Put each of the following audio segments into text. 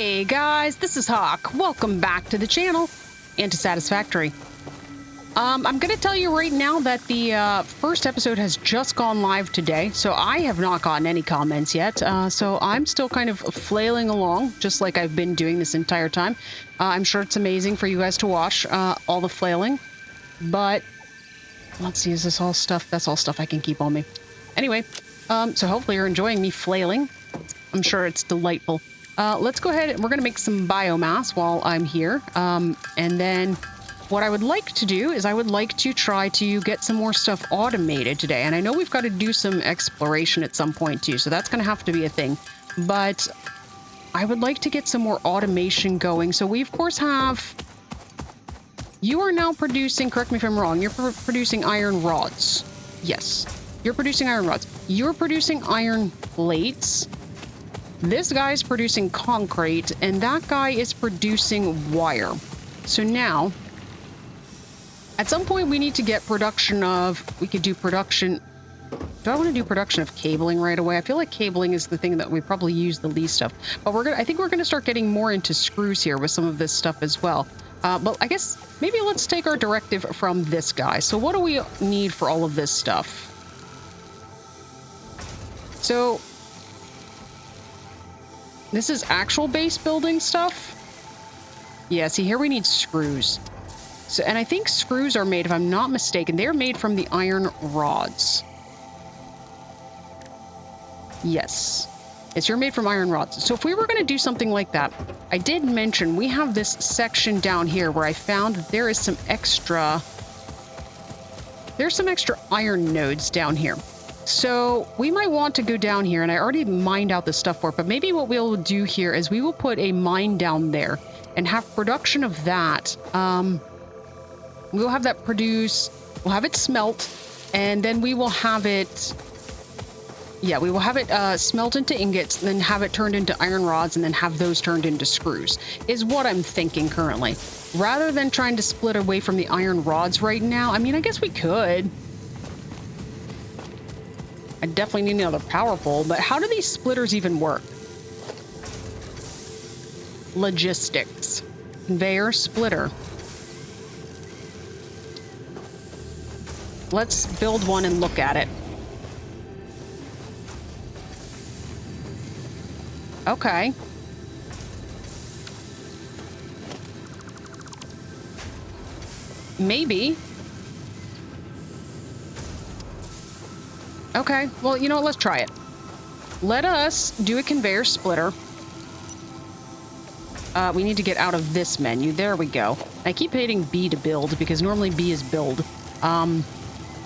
Hey guys, this is Hawk. Welcome back to the channel and to Satisfactory. I'm going to tell you right now that the first episode has just gone live today, so I have not gotten any comments yet. So I'm still kind of flailing along, just like I've been doing this entire time. I'm sure it's amazing for you guys to watch all the flailing, but let's see, is this all stuff? That's all stuff I can keep on me. Anyway, so hopefully you're enjoying me flailing. I'm sure it's delightful. Let's go ahead and we're going to make some biomass while I'm here. And then what I would like to do is I would like to try to get some more stuff automated today. And I know we've got to do some exploration at some point too, so that's going to have to be a thing. But I would like to get some more automation going. So we, of course, have... You are now producing, correct me if I'm wrong, you're producing iron rods. Yes, you're producing iron rods. You're producing iron plates. This guy is producing concrete, and that guy is producing wire. So now, at some point we need to get production of, we could do production, do I want to do production of cabling right away? I feel like cabling is the thing that we probably use the least of. But I think we're gonna start getting more into screws here with some of this stuff as well. But I guess maybe let's take our directive from this guy. So what do we need for all of this stuff? So this is actual base building stuff. Yeah, see here we need screws. So, and I think screws are made, if I'm not mistaken, they're made from the iron rods. Yes. Yes, you're made from iron rods. So if we were going to do something like that, I did mention we have this section down here where I found that there is some extra... There's some extra iron nodes down here. So we might want to go down here, and I already mined out the stuff for it, but maybe what we'll do here is we will put a mine down there and have production of that. We'll have that produce, we'll have it smelt, and then we will have it... Yeah, we will have it smelt into ingots, then have it turned into iron rods, and then have those turned into screws, is what I'm thinking currently. Rather than trying to split away from the iron rods right now, I mean, I guess we could. I definitely need another power pole, but how do these splitters even work? Logistics. Conveyor splitter. Let's build one and look at it. Okay. Maybe. Okay, well, you know what? Let's try it. Let us do a conveyor splitter. We need to get out of this menu. There we go. I keep hitting B to build because normally B is build.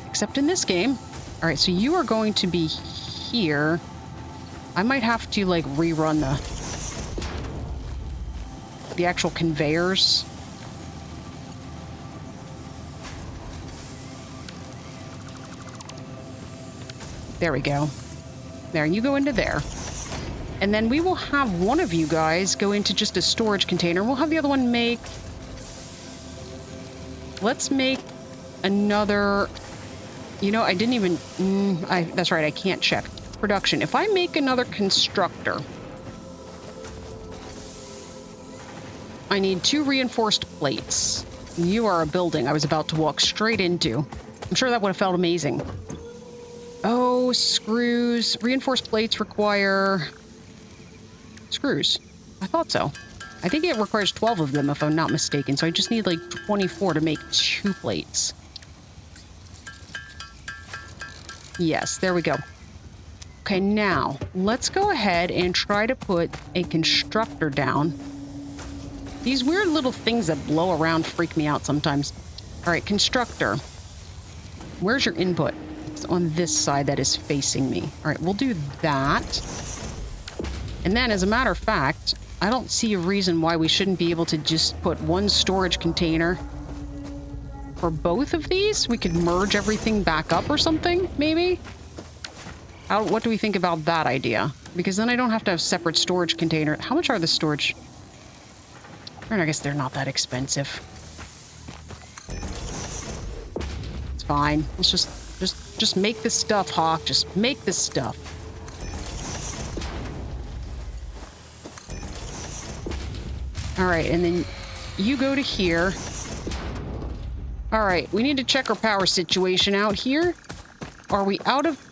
Except in this game. All right, so you are going to be here. I might have to, like, rerun the actual conveyors. There we go. There, you go into there. And then we will have one of you guys go into just a storage container. We'll have the other one make... Let's make another... You know, I didn't even... that's right, I can't check. Production. If I make another constructor... I need 2 reinforced plates. You are a building I was about to walk straight into. I'm sure that would have felt amazing. Oh, screws. Reinforced plates require... Screws. I thought so. I think it requires 12 of them, if I'm not mistaken. So I just need, like, 24 to make 2 plates. Yes, there we go. Okay, now, let's go ahead and try to put a constructor down. These weird little things that blow around freak me out sometimes. All right, constructor. Where's your input? On this side that is facing me. All right, we'll do that. And then, as a matter of fact, I don't see a reason why we shouldn't be able to just put one storage container for both of these. We could merge everything back up or something, maybe? What do we think about that idea? Because then I don't have to have separate storage container. How much are the storage? I guess they're not that expensive. It's fine. Let's just make this stuff, Hawk. Just make this stuff. All right, and then you go to here. All right, we need to check our power situation out here. Are we out of...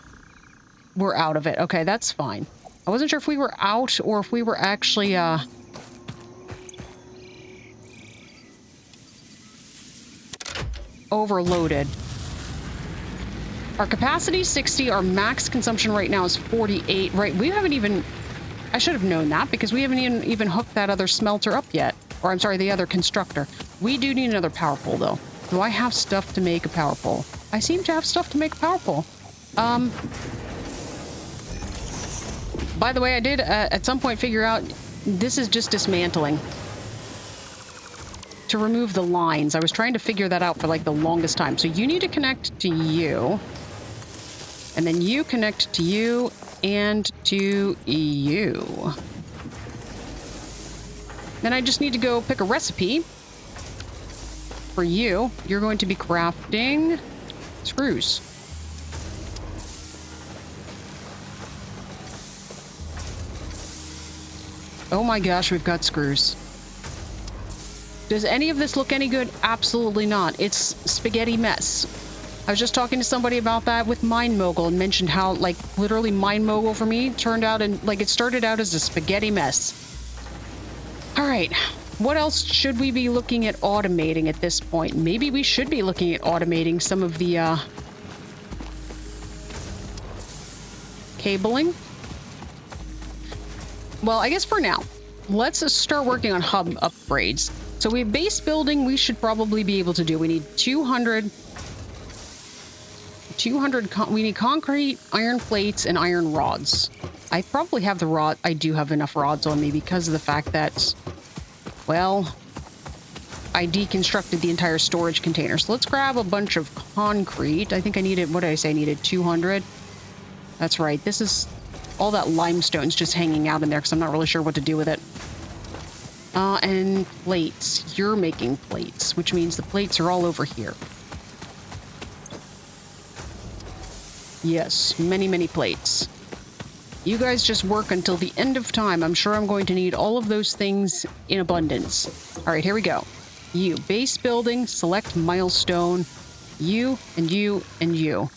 We're out of it. Okay, that's fine. I wasn't sure if we were out or if we were actually, overloaded. Our capacity is 60. Our max consumption right now is 48. Right, we haven't even... I should have known that because we haven't even hooked that other smelter up yet. Or I'm sorry, the other constructor. We do need another power pole, though. Do I have stuff to make a power pole? I seem to have stuff to make a power pole. By the way, I did at some point figure out this is just dismantling. To remove the lines. I was trying to figure that out for like the longest time. So you need to connect to you. And then you connect to you and to you. Then I just need to go pick a recipe. For you, you're going to be crafting screws. Oh my gosh, we've got screws. Does any of this look any good? Absolutely not. It's spaghetti mess. I was just talking to somebody about that with Mind Mogul and mentioned how, like, literally Mind Mogul for me turned out and, like, it started out as a spaghetti mess. All right. What else should we be looking at automating at this point? Maybe we should be looking at automating some of the, cabling. Well, I guess for now, let's start working on hub upgrades. So we base building, we should probably be able to do. We need 200, we need concrete, iron plates, and iron rods. I probably have the rod. I do have enough rods on me because of the fact that, well, I deconstructed the entire storage container. So let's grab a bunch of concrete. I think I needed, what did I say? I needed 200. That's right. This is all that limestone's just hanging out in there because I'm not really sure what to do with it. And plates. You're making plates, which means the plates are all over here. Yes, many, many plates. You guys just work until the end of time. I'm sure I'm going to need all of those things in abundance. All right, here we go. You, base building, select milestone. You, and you, and you.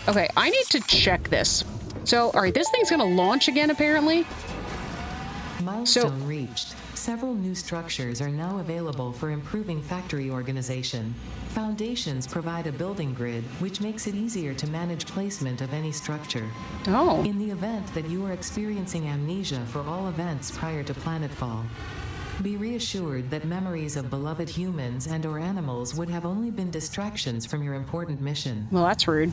Okay, I need to check this. So, all right, this thing's going to launch again, apparently. Milestone reached. Several new structures are now available for improving factory organization. Foundations provide a building grid, which makes it easier to manage placement of any structure. Oh. In the event that you are experiencing amnesia for all events prior to planetfall, be reassured that memories of beloved humans and/or animals would have only been distractions from your important mission. Well, that's rude.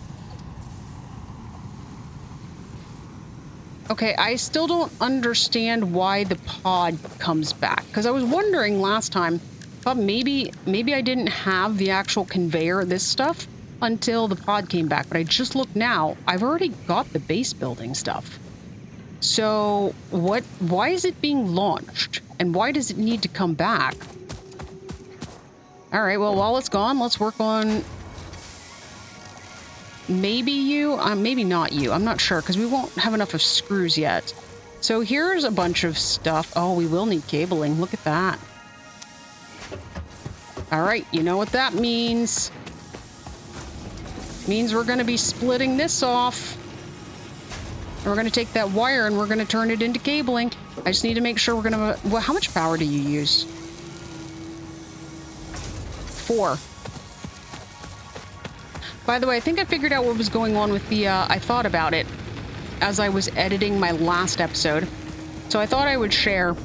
Okay, I still don't understand why the pod comes back. Because I was wondering last time, thought maybe I didn't have the actual conveyor, this stuff, until the pod came back. But I just looked now, I've already got the base building stuff. So, why is it being launched? And why does it need to come back? Alright, well, while it's gone, let's work on... Maybe you, maybe not you. I'm not sure because we won't have enough of screws yet. So here's a bunch of stuff. Oh, we will need cabling. Look at that. All right, you know what that means. Means we're going to be splitting this off. And we're going to take that wire and we're going to turn it into cabling. I just need to make sure we're going to... Well, how much power do you use? 4. By the way, I think I figured out what was going on with the, I thought about it as I was editing my last episode. So I thought I would share.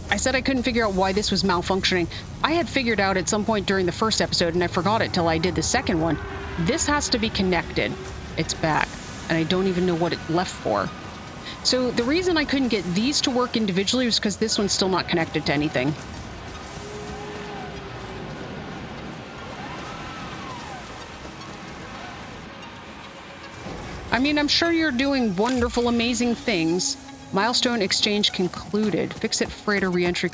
I said I couldn't figure out why this was malfunctioning. I had figured out at some point during the first episode, and I forgot it till I did the second one. This has to be connected. It's back, and I don't even know what it left for. So the reason I couldn't get these to work individually was because this one's still not connected to anything. I mean, I'm sure you're doing wonderful, amazing things. Milestone exchange concluded. Fix it, freighter reentry.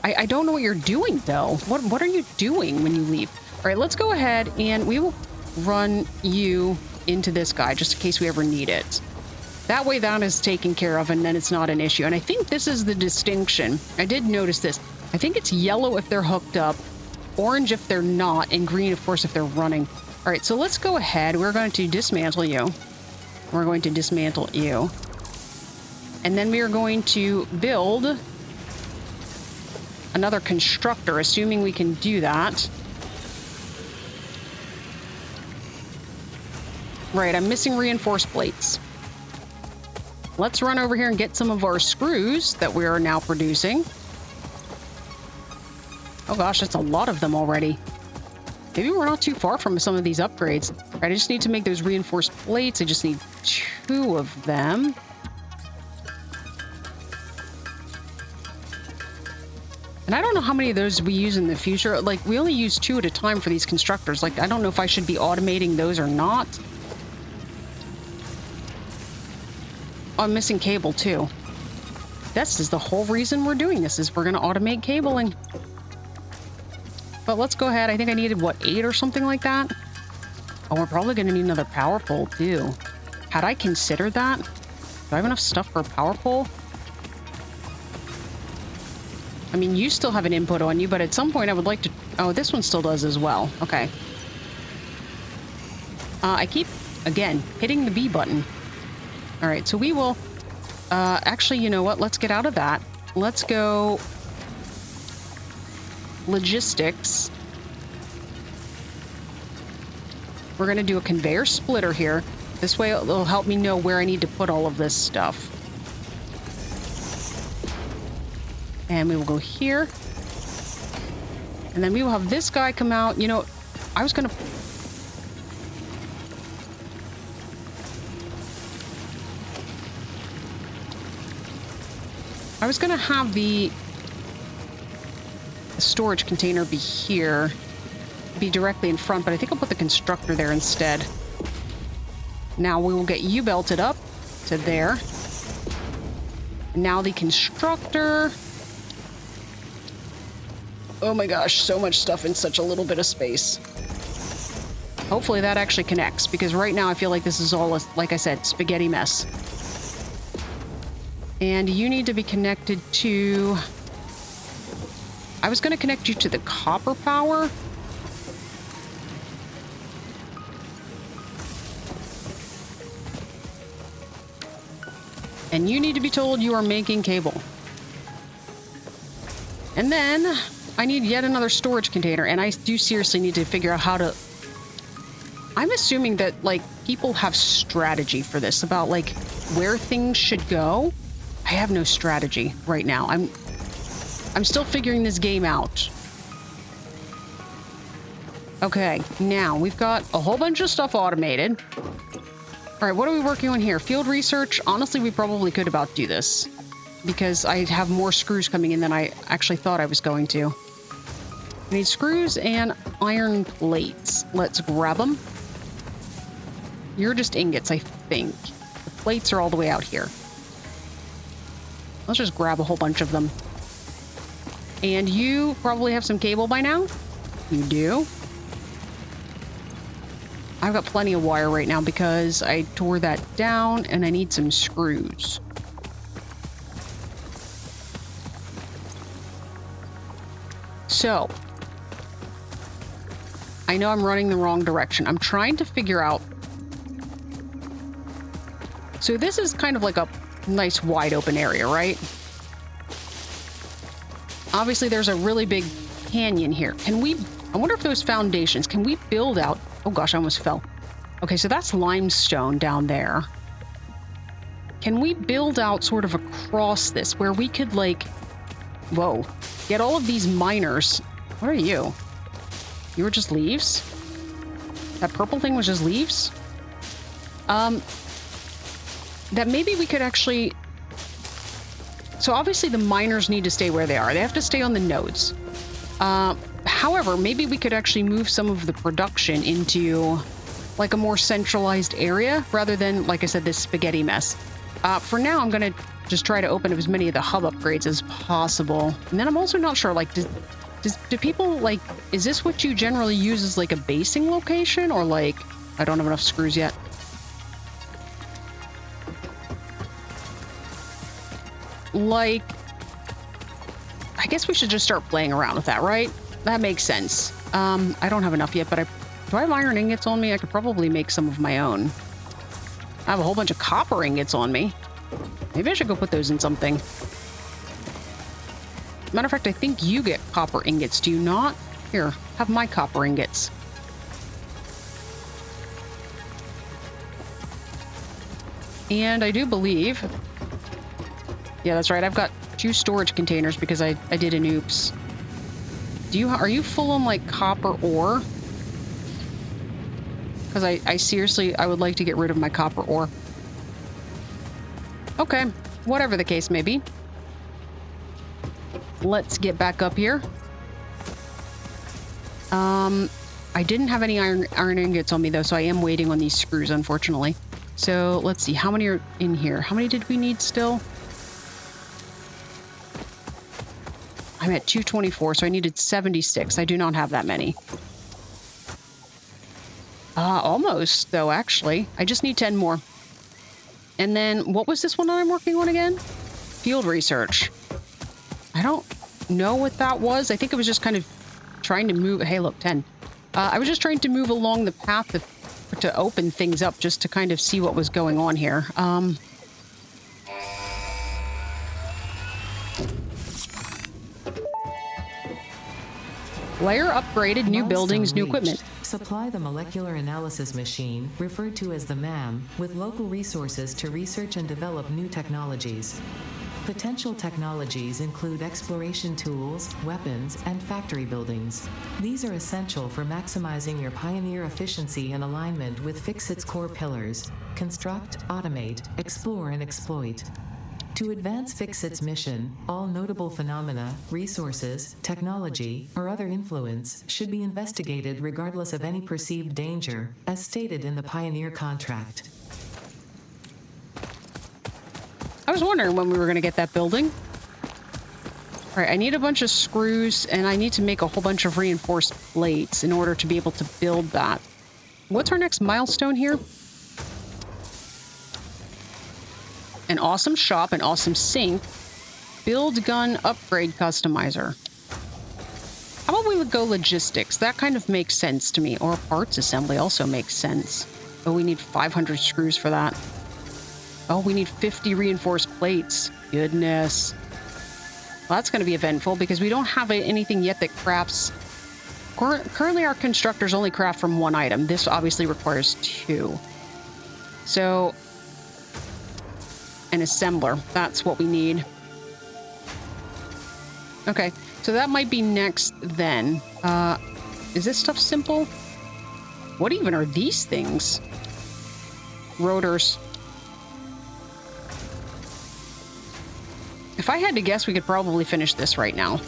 I don't know what you're doing, though. What are you doing when you leave? All right, let's go ahead and we will run you into this guy just in case we ever need it. That way that is taken care of, and then it's not an issue. And I think this is the distinction. I did notice this. I think it's yellow if they're hooked up, orange if they're not, and green, of course, if they're running. All right, so let's go ahead. We're going to dismantle you. We're going to dismantle you. And then we are going to build another constructor, assuming we can do that. Right, I'm missing reinforced plates. Let's run over here and get some of our screws that we are now producing. Oh gosh, that's a lot of them already. Maybe we're not too far from some of these upgrades. All right, I just need to make those reinforced plates. I just need 2 of them. And I don't know how many of those we use in the future. Like, we only use 2 at a time for these constructors. Like, I don't know if I should be automating those or not. Oh, I'm missing cable, too. This is the whole reason we're doing this, is we're going to automate cabling. But let's go ahead. I think I needed, what, 8 or something like that? Oh, we're probably going to need another power pole, too. Had I considered that? Do I have enough stuff for a power pole? I mean, you still have an input on you, but at some point I would like to... Oh, this one still does as well. Okay. I keep, again, hitting the B button. All right, so we will... actually, you know what? Let's get out of that. Let's go... Logistics. We're going to do a conveyor splitter here. This way it'll help me know where I need to put all of this stuff. And we will go here. And then we will have this guy come out. You know, I was going to... have the storage container be here. Be directly in front, but I think I'll put the constructor there instead. Now we will get you belted up to there. Now the constructor... Oh my gosh, so much stuff in such a little bit of space. Hopefully that actually connects, because right now I feel like this is all, like I said, spaghetti mess. And you need to be connected to... I was going to connect you to the copper power. And you need to be told you are making cable. And then... I need yet another storage container, and I do seriously need to figure out how to... I'm assuming that, like, people have strategy for this, about, like, where things should go. I have no strategy right now. I'm still figuring this game out. Okay, now we've got a whole bunch of stuff automated. All right, what are we working on here? Field research. Honestly, we probably could about do this, because I have more screws coming in than I actually thought I was going to. I need screws and iron plates. Let's grab them. You're just ingots, I think. The plates are all the way out here. Let's just grab a whole bunch of them. And you probably have some cable by now? You do? I've got plenty of wire right now because I tore that down and I need some screws. So... I know I'm running the wrong direction. I'm trying to figure out... So this is kind of like a nice wide open area, right? Obviously, there's a really big canyon here. Can we... I wonder if those foundations... Can we build out... Oh gosh, I almost fell. Okay, so that's limestone down there. Can we build out sort of across this where we could, like... Whoa. Get all of these miners... What are you? You were just leaves? That purple thing was just leaves? That maybe we could actually... So obviously the miners need to stay where they are. They have to stay on the nodes. However, maybe we could actually move some of the production into like a more centralized area rather than, like I said, this spaghetti mess. For now, I'm going to just try to open up as many of the hub upgrades as possible. And then I'm also not sure, like, do people, like, is this what you generally use as, like, a basing location? Or, like, I don't have enough screws yet. like... I guess we should just start playing around with that, right? That makes sense. I don't have enough yet, but do I have iron ingots on me? I could probably make some of my own. I have a whole bunch of copper ingots on me. Maybe I should go put those in something. Matter of fact, I think you get copper ingots, do you not? Here, have my copper ingots. And I do believe... Yeah, that's right. I've got 2 storage containers because I did an oops. Are you full on, like, copper ore? Because I seriously, I would like to get rid of my copper ore. Okay, whatever the case may be. Let's get back up here. I didn't have any iron ingots on me, though, so I am waiting on these screws, unfortunately. So, let's see. How many are in here? How many did we need still? I'm at 224, so I needed 76. I do not have that many. Almost, though, actually. I just need 10 more. And then, what was this one that I'm working on again? Field research. I don't know what that was. I think it was just kind of trying to move... Hey, look, 10. I was just trying to move along the path to open things up, just to kind of see what was going on here. Layer upgraded, new buildings, new equipment. Supply the molecular analysis machine, referred to as the MAM, with local resources to research and develop new technologies. Potential technologies include exploration tools, weapons, and factory buildings. These are essential for maximizing your Pioneer efficiency and alignment with Fixit's core pillars: construct, automate, explore, and exploit. To advance Fixit's mission, all notable phenomena, resources, technology, or other influence should be investigated regardless of any perceived danger, as stated in the Pioneer contract. I was wondering when we were going to get that building. All right, I need a bunch of screws, and I need to make a whole bunch of reinforced plates in order to be able to build that. What's our next milestone here? An awesome shop, an awesome sink, build gun upgrade customizer. How about we would go logistics? That kind of makes sense to me. Or parts assembly also makes sense. Oh, we need 500 screws for that. Oh, we need 50 reinforced plates. Goodness. Well, that's going to be eventful because we don't have anything yet that crafts... Currently, our constructors only craft from 1 item. This obviously requires 2. So... an assembler. That's what we need. Okay, so that might be next then. Is this stuff simple? What even are these things? Rotors. If I had to guess, we could probably finish this right now.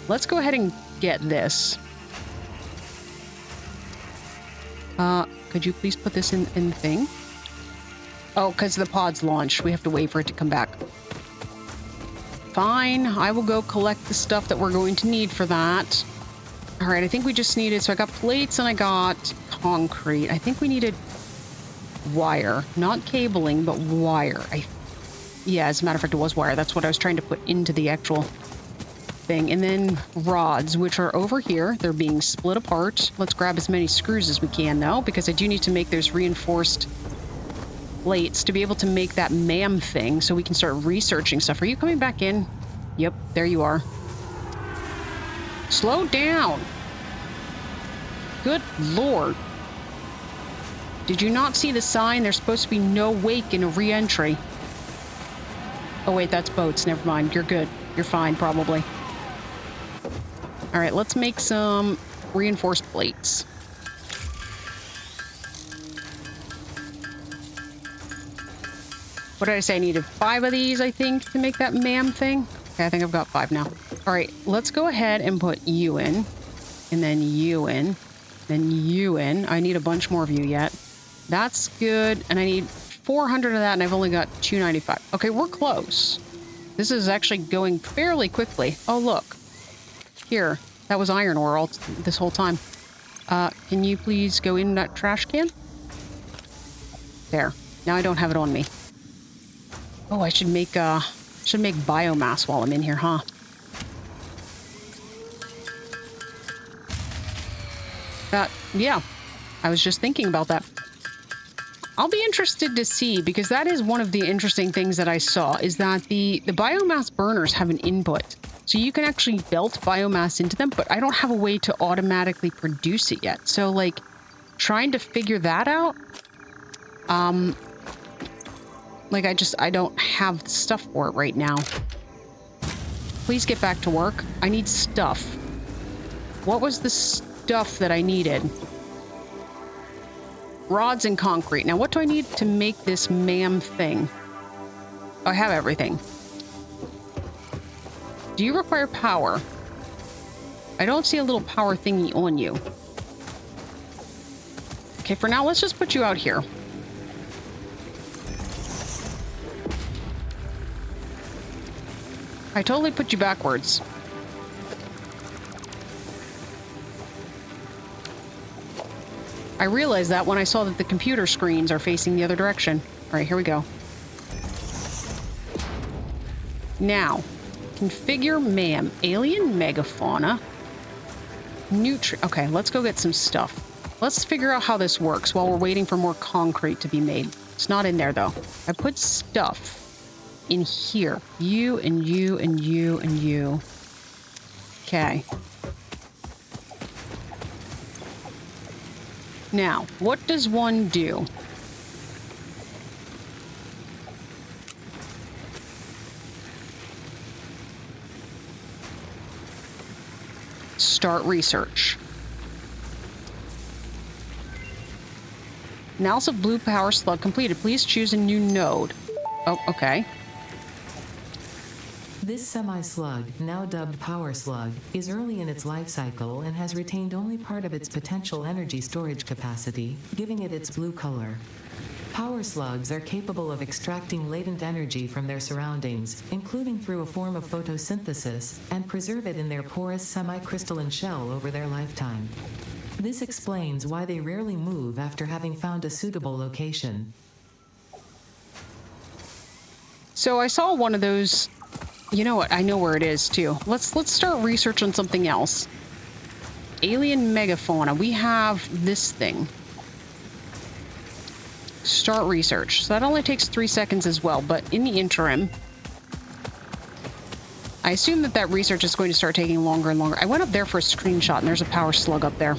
Let's go ahead and get this. Could you please put this in the thing? Oh, because the pod's launched. We have to wait for it to come back. Fine. I will go collect the stuff that we're going to need for that. All right, I think we just needed... So I got plates and I got concrete. I think we needed wire. Not cabling, but wire. Yeah, as a matter of fact, it was wire. That's what I was trying to put into the actual thing. And then rods, which are over here. They're being split apart. Let's grab as many screws as we can, though, because I do need to make those reinforced... plates to be able to make that MAM thing so we can start researching stuff. Are you coming back in? Yep, there you are. Slow down. Good Lord. Did you not see the sign? There's supposed to be no wake in a re-entry. Oh wait, that's boats. Never mind. You're good. You're fine, probably. All right, let's make some reinforced plates. What did I say? I needed 5 of these, I think, to make that MAM thing. Okay, I think I've got 5 now. All right, let's go ahead and put you in. And then you in. Then you in. I need a bunch more of you yet. That's good. And I need 400 of that, and I've only got 295. Okay, we're close. This is actually going fairly quickly. Oh, look. Here. That was iron ore all this whole time. Can you please go in that trash can? There. Now I don't have it on me. Oh, I should make Should make biomass while I'm in here, huh? Yeah. I was just thinking about that. I'll be interested to see, because that is one of the interesting things that I saw, is that the biomass burners have an input. So you can actually belt biomass into them, but I don't have a way to automatically produce it yet. So, like, trying to figure that out, like, I don't have the stuff for it right now. Please get back to work. I need stuff. What was the stuff that I needed? Rods and concrete. Now, what do I need to make this MAM thing? Oh, I have everything. Do you require power? I don't see a little power thingy on you. Okay, for now, let's just put you out here. I totally put you backwards. I realized that when I saw that the computer screens are facing the other direction. All right, here we go. Now, configure MAM. Alien megafauna. Okay, let's go get some stuff. Let's figure out how this works while we're waiting for more concrete to be made. It's not in there, though. I put stuff in here. You and you and you and you. Okay. Now, what does one do? Start research. Analysis of blue power slug completed. Please choose a new node. Oh, okay. This semi-slug, now dubbed Power Slug, is early in its life cycle and has retained only part of its potential energy storage capacity, giving it its blue color. Power slugs are capable of extracting latent energy from their surroundings, including through a form of photosynthesis, and preserve it in their porous semi-crystalline shell over their lifetime. This explains why they rarely move after having found a suitable location. So I saw one of those. You know what? I know where it is, too. Let's start research on something else. Alien megafauna. We have this thing. Start research. So that only takes 3 seconds as well, but in the interim, I assume that research is going to start taking longer and longer. I went up there for a screenshot, and there's a power slug up there.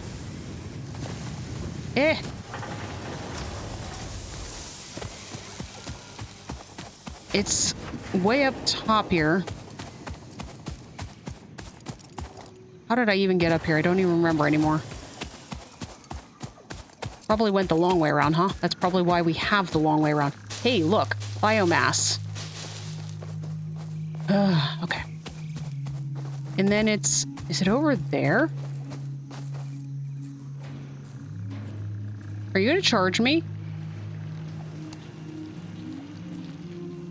It's way up top here. How did I even get up here? I don't even remember anymore. Probably went the long way around, huh? That's probably why we have the long way around. Hey, look. Biomass. Okay. And then is it over there? Are you gonna charge me?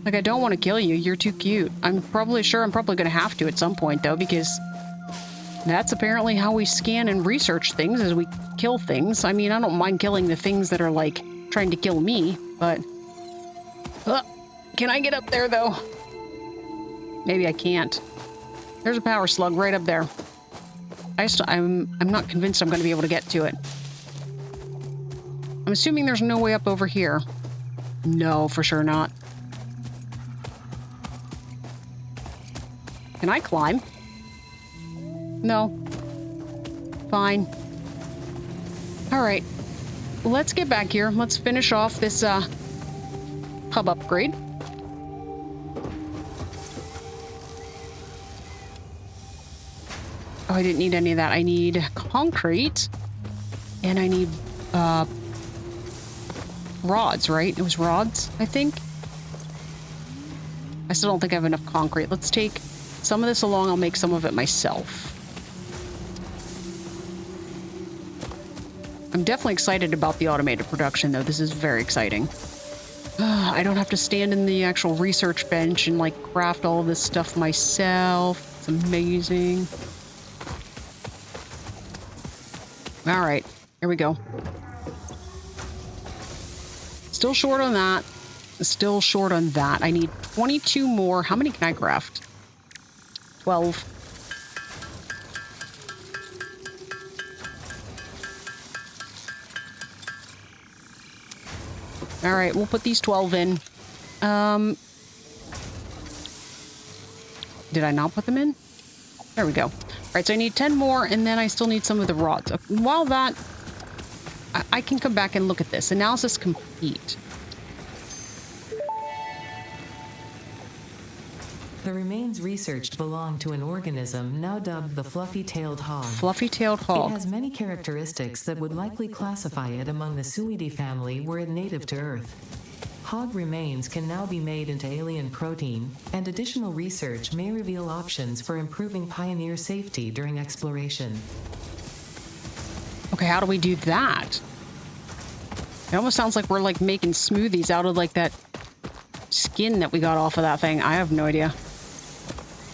Like, I don't want to kill you. You're too cute. I'm probably going to have to at some point, though, because that's apparently how we scan and research things, is we kill things. I mean, I don't mind killing the things that are, like, trying to kill me, but... can I get up there, though? Maybe I can't. There's a power slug right up there. I'm not convinced I'm going to be able to get to it. I'm assuming there's no way up over here. No, for sure not. Can I climb? No. Fine. All right. Let's get back here. Let's finish off this hub upgrade. Oh, I didn't need any of that. I need concrete. And I need rods, right? It was rods, I think. I still don't think I have enough concrete. Let's take some of this along. I'll make some of it myself. I'm definitely excited about the automated production, though. This is very exciting. I don't have to stand in the actual research bench and, like, craft all of this stuff myself. It's amazing. All right, here we go. Still short on that. Still short on that. I need 22 more. How many can I craft? 12. All right, we'll put these 12 in. Did I not put them in? There we go. All right, so I need 10 more, and then I still need some of the rods. While that, I can come back and look at this. Analysis complete. The remains researched belong to an organism now dubbed the fluffy-tailed hog. Fluffy-tailed hog. It has many characteristics that would likely classify it among the Suidae family were it native to Earth. Hog remains can now be made into alien protein, and additional research may reveal options for improving pioneer safety during exploration. Okay, how do we do that? It almost sounds like we're like making smoothies out of like that skin that we got off of that thing. I have no idea.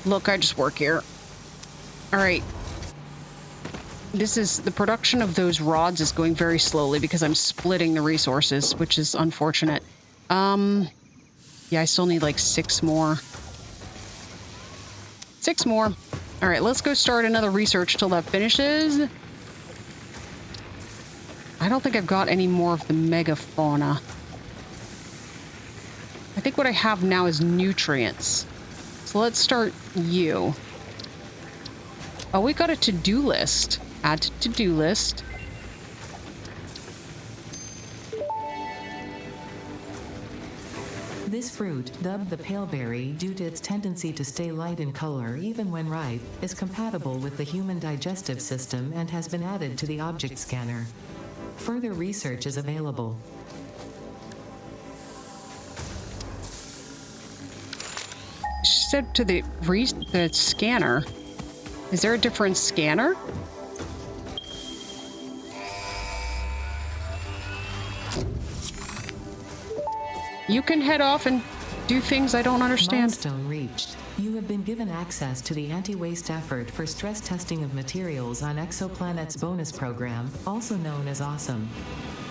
Look, I just work here. All right. This is the production of those rods is going very slowly because I'm splitting the resources, which is unfortunate. Yeah, I still need like 6 more. 6 more. All right, let's go start another research till that finishes. I don't think I've got any more of the megafauna. I think what I have now is nutrients. So let's start you. Oh, we got a to-do list. Add to to-do list. This fruit, dubbed the paleberry due to its tendency to stay light in color even when ripe, is compatible with the human digestive system and has been added to the object scanner. Further research is available. She said to the scanner. Is there a different scanner? You can head off and do things I don't understand. Milestone reached. You have been given access to the anti-waste effort for stress testing of materials on Exoplanet's bonus program, also known as Awesome.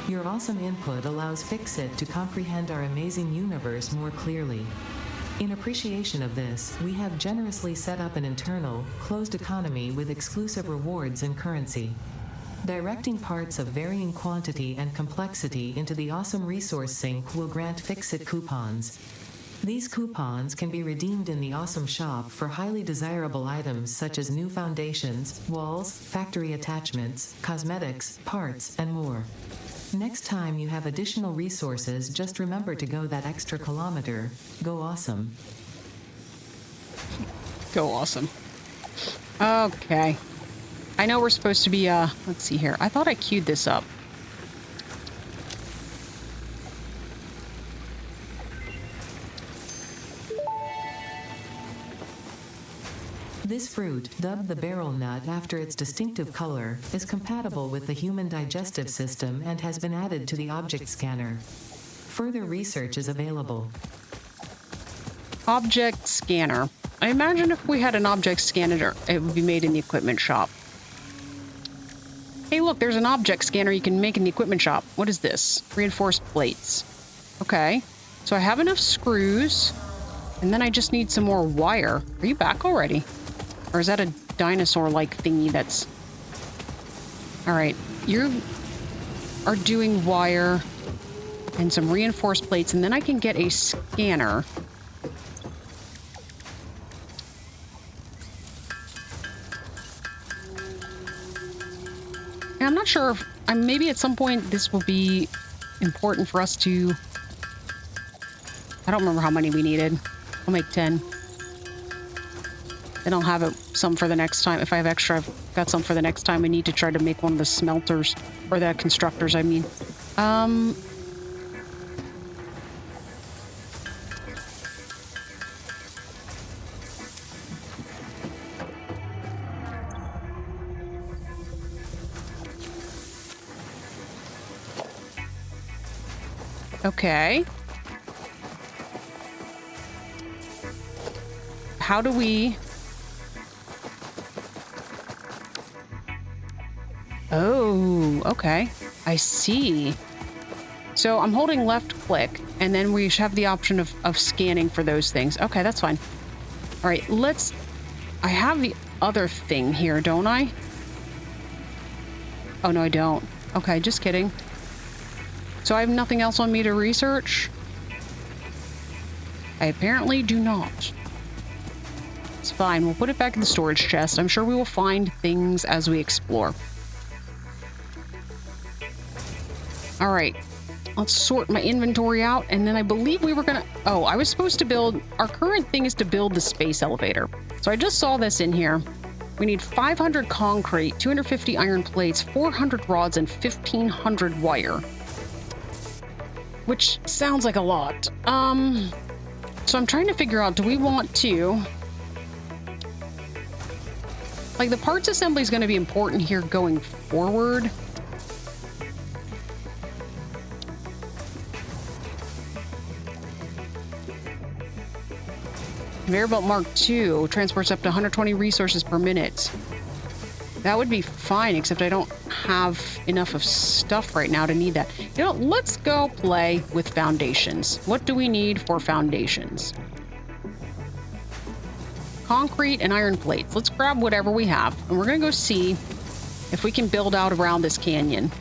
Your awesome input allows Fixit to comprehend our amazing universe more clearly. In appreciation of this, we have generously set up an internal, closed economy with exclusive rewards and currency. Directing parts of varying quantity and complexity into the Awesome Resource Sink will grant Fixit coupons. These coupons can be redeemed in the Awesome Shop for highly desirable items such as new foundations, walls, factory attachments, cosmetics, parts, and more. Next time you have additional resources, just remember to go that extra kilometer. Go awesome. Go awesome. Okay. I know we're supposed to be, let's see here. I thought I queued this up. This fruit, dubbed the barrel nut after its distinctive color, is compatible with the human digestive system and has been added to the object scanner. Further research is available. Object scanner. I imagine if we had an object scanner, it would be made in the equipment shop. Hey, look, there's an object scanner you can make in the equipment shop. What is this? Reinforced plates. Okay. So I have enough screws, and then I just need some more wire. Are you back already? Or is that a dinosaur-like thingy that's... All right. You are doing wire and some reinforced plates, and then I can get a scanner. I'm not sure if... maybe at some point this will be important for us to... I don't remember how many we needed. I'll make 10. Then I'll have some for the next time. If I have extra, I've got some for the next time. We need to try to make one of the smelters. Or the constructors, I mean. Okay. How do we... Oh, okay. I see. So I'm holding left click, and then we should have the option of scanning for those things. Okay, that's fine. All right, let's... I have the other thing here, don't I? Oh, no, I don't. Okay, just kidding. So I have nothing else on me to research? I apparently do not. It's fine. We'll put it back in the storage chest. I'm sure we will find things as we explore. All right. Let's sort my inventory out, and then I believe we were gonna... Oh, I was supposed to build... Our current thing is to build the space elevator. So I just saw this in here. We need 500 concrete, 250 iron plates, 400 rods, and 1,500 wire. Which sounds like a lot. So I'm trying to figure out, do we want to... Like, the parts assembly is going to be important here going forward. Conveyor belt Mark II transports up to 120 resources per minute. That would be fine, except I don't have enough of stuff right now to need that. You know, let's go play with foundations. What do we need for foundations? Concrete and iron plates. Let's grab whatever we have, and we're going to go see if we can build out around this canyon.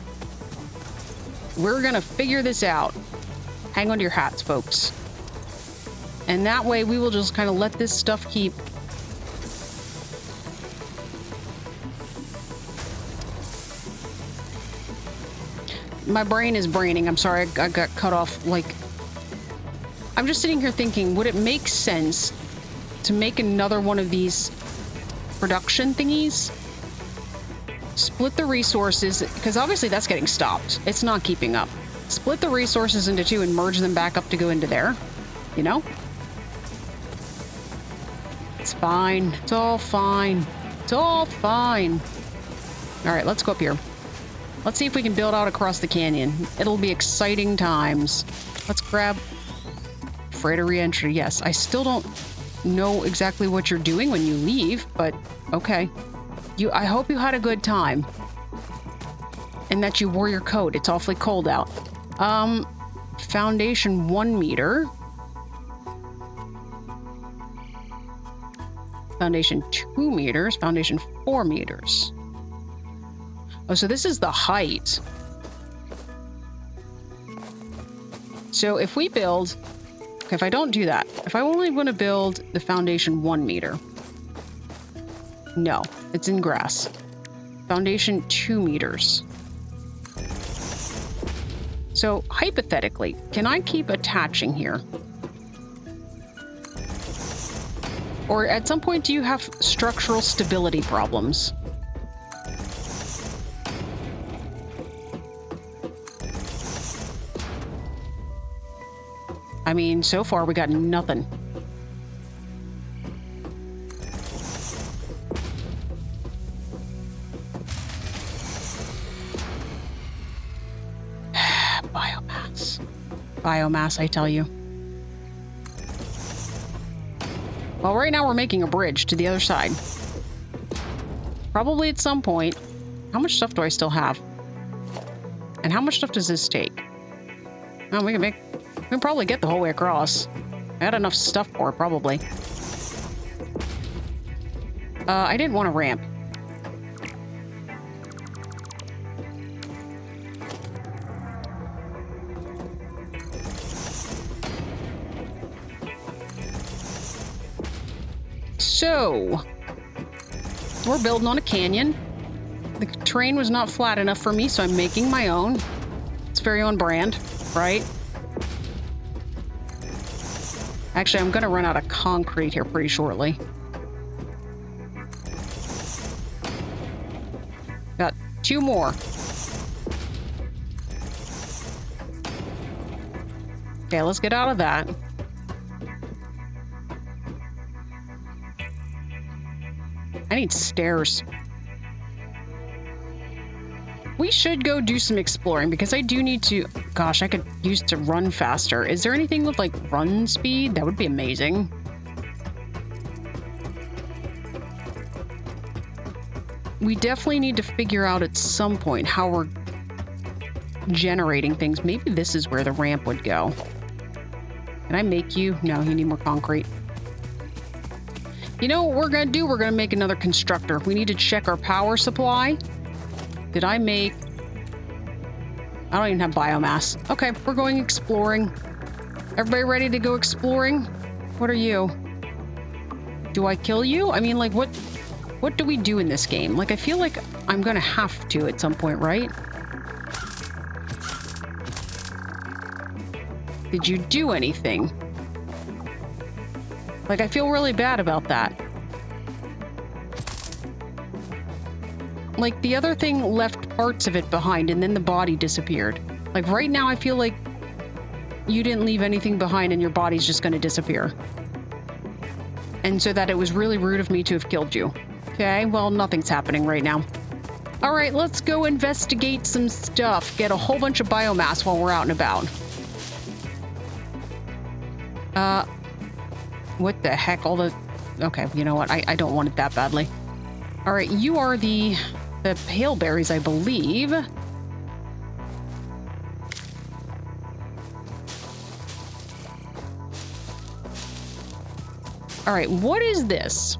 We're going to figure this out. Hang on to your hats, folks. And that way we will just kind of let this stuff keep... My brain is braining. I'm sorry, I got cut off. Like, I'm just sitting here thinking, would it make sense to make another one of these production thingies? Split the resources, because obviously that's getting stopped. It's not keeping up. Split the resources into two and merge them back up to go into there. You know? It's fine. It's all fine. It's all fine. All right, let's go up here. Let's see if we can build out across the canyon. It'll be exciting times. Let's grab freighter reentry. Yes, I still don't know exactly what you're doing when you leave, but okay. I hope you had a good time. And that you wore your coat. It's awfully cold out. Foundation 1 meter. Foundation 2 meters. Foundation 4 meters. Oh, so this is the height. So if we build... Okay, if I don't do that, if I only want to build the foundation 1 meter. No, it's in grass. Foundation 2 meters. So hypothetically, can I keep attaching here? Or at some point, do you have structural stability problems? I mean, so far we got nothing. Biomass. Biomass, I tell you. Well, right now we're making a bridge to the other side. Probably at some point. How much stuff do I still have? And how much stuff does this take? Oh, we can probably get the whole way across. I had enough stuff for it, probably. I didn't want a ramp. So, we're building on a canyon. The terrain was not flat enough for me, so I'm making my own. It's very on brand, right? Actually, I'm going to run out of concrete here pretty shortly. Got 2 more. Okay, let's get out of that. I need stairs. We should go do some exploring because I do need to... Gosh, I could use to run faster. Is there anything with, like, run speed? That would be amazing. We definitely need to figure out at some point how we're generating things. Maybe this is where the ramp would go. Can I make you? No, you need more concrete. You know what we're going to do? We're going to make another constructor. We need to check our power supply. Did I make... I don't even have biomass. Okay, we're going exploring. Everybody ready to go exploring? What are you? Do I kill you? I mean, like, what do we do in this game? Like, I feel like I'm gonna have to at some point, right? Did you do anything? Like, I feel really bad about that. Like, the other thing left parts of it behind, and then the body disappeared. Like, right now, I feel like you didn't leave anything behind, and your body's just gonna disappear. And so that it was really rude of me to have killed you. Okay, well, nothing's happening right now. All right, let's go investigate some stuff. Get a whole bunch of biomass while we're out and about. What the heck? All the... Okay, you know what? I don't want it that badly. All right, you are the pale berries, I believe. All right, what is this?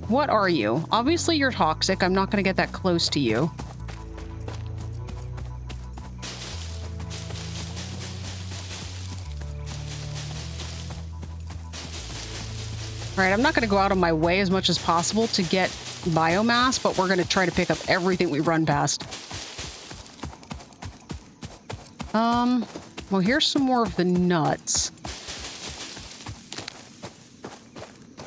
What are you? Obviously, you're toxic. I'm not going to get that close to you. All right, I'm not going to go out of my way as much as possible to get biomass, but we're going to try to pick up everything we run past. Well, here's some more of the nuts.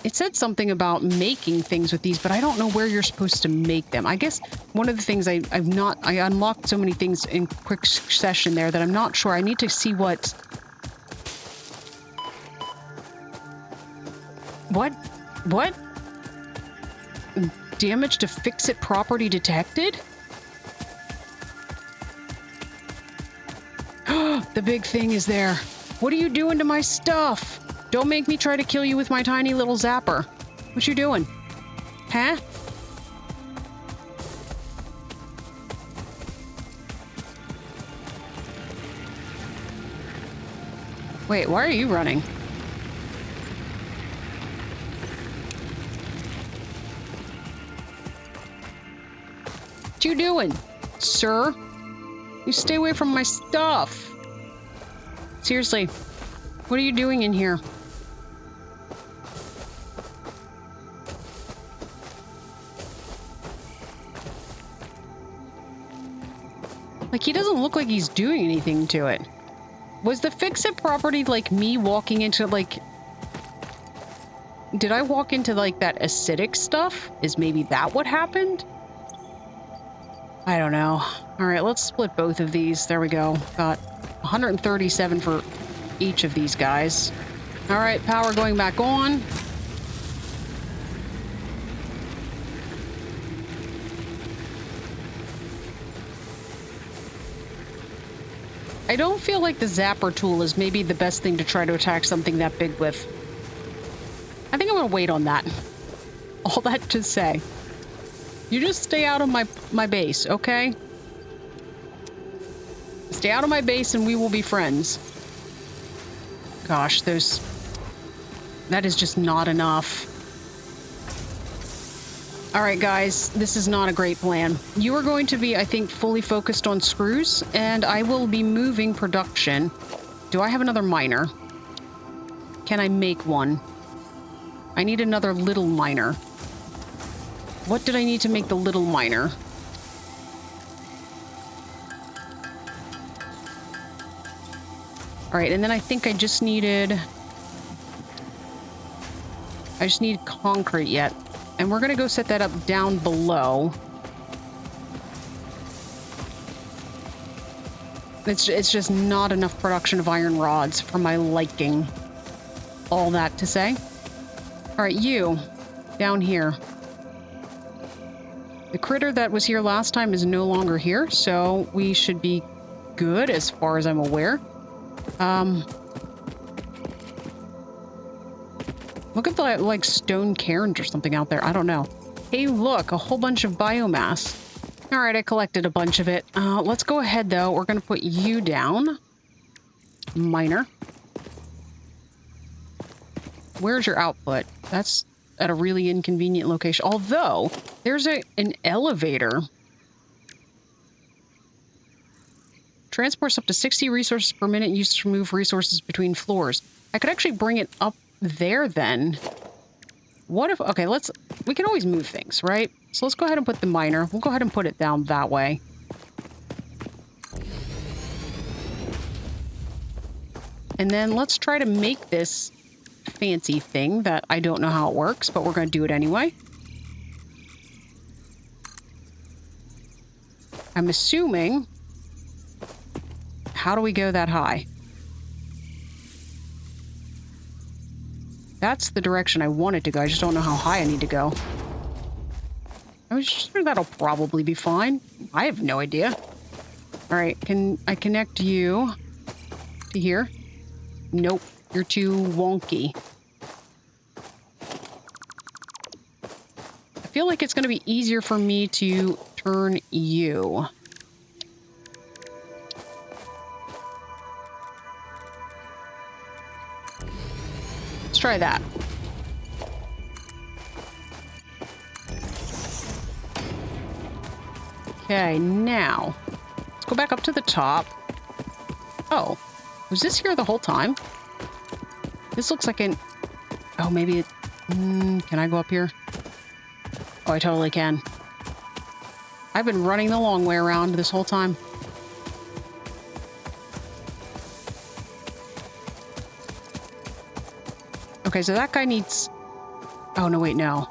It said something about making things with these, but I don't know where you're supposed to make them. I guess one of the things I unlocked so many things in quick succession there that I'm not sure. I need to see what... What? Damage to fix-it property detected? The big thing is there. What are you doing to my stuff? Don't make me try to kill you with my tiny little zapper. What you doing? Huh? Wait, why are you running? What you doing, sir? You stay away from my stuff. Seriously, what are you doing in here? Like, he doesn't look like he's doing anything to it. Was the fix-it property like me walking into, like... Did I walk into, like, that acidic stuff? Is maybe that what happened? I don't know. All right, let's split both of these. There we go. Got 137 for each of these guys. All right, power going back on. I don't feel like the zapper tool is maybe the best thing to try to attack something that big with. I think I'm gonna wait on that. All that to say. You just stay out of my base, okay? Stay out of my base and we will be friends. Gosh, that is just not enough. All right, guys, this is not a great plan. You are going to be, I think, fully focused on screws, and I will be moving production. Do I have another miner? Can I make one? I need another little miner. What did I need to make the little miner? All right, and then I think I just need concrete yet. And we're gonna go set that up down below. It's just not enough production of iron rods for my liking. All that to say. All right, you, down here. The critter that was here last time is no longer here, so we should be good as far as I'm aware. Look at the, like, stone cairns or something out there. I don't know. Hey, look, a whole bunch of biomass. All right, I collected a bunch of it. Let's go ahead, though. We're going to put you down. Miner. Where's your output? That's at a really inconvenient location. Although, there's an elevator. Transports up to 60 resources per minute used to move resources between floors. I could actually bring it up there then. What if... Okay, we can always move things, right? So let's go ahead and put the miner. We'll go ahead and put it down that way. And then let's try to make this fancy thing that I don't know how it works, but we're going to do it anyway. I'm assuming... How do we go that high? That's the direction I want it to go. I just don't know how high I need to go. I'm sure that'll probably be fine. I have no idea. All right, can I connect you to here? Nope, you're too wonky. I feel like it's going to be easier for me to turn you. Let's try that. Okay, now, let's go back up to the top. Oh, was this here the whole time? This looks like an... Oh, maybe it... can I go up here? Oh, I totally can. I've been running the long way around this whole time. Okay, so that guy needs... Oh, no, wait, no.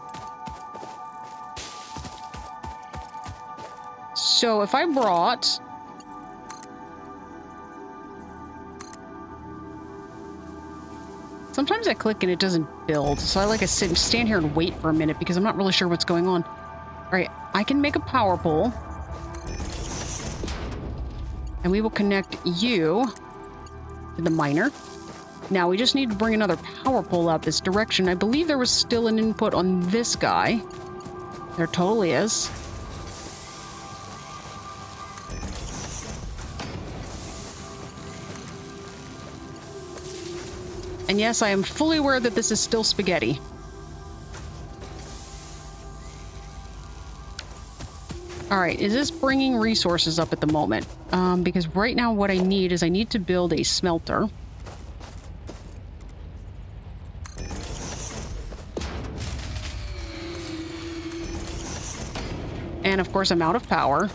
So if I brought... Sometimes I click and it doesn't build, so I like to sit and stand here and wait for a minute because I'm not really sure what's going on. All right, I can make a power pole. And we will connect you to the miner. Now, we just need to bring another power pole out this direction. I believe there was still an input on this guy. There totally is. And yes, I am fully aware that this is still spaghetti. All right, is this bringing resources up at the moment? Because right now what I need is I need to build a smelter. And of course, I'm out of power.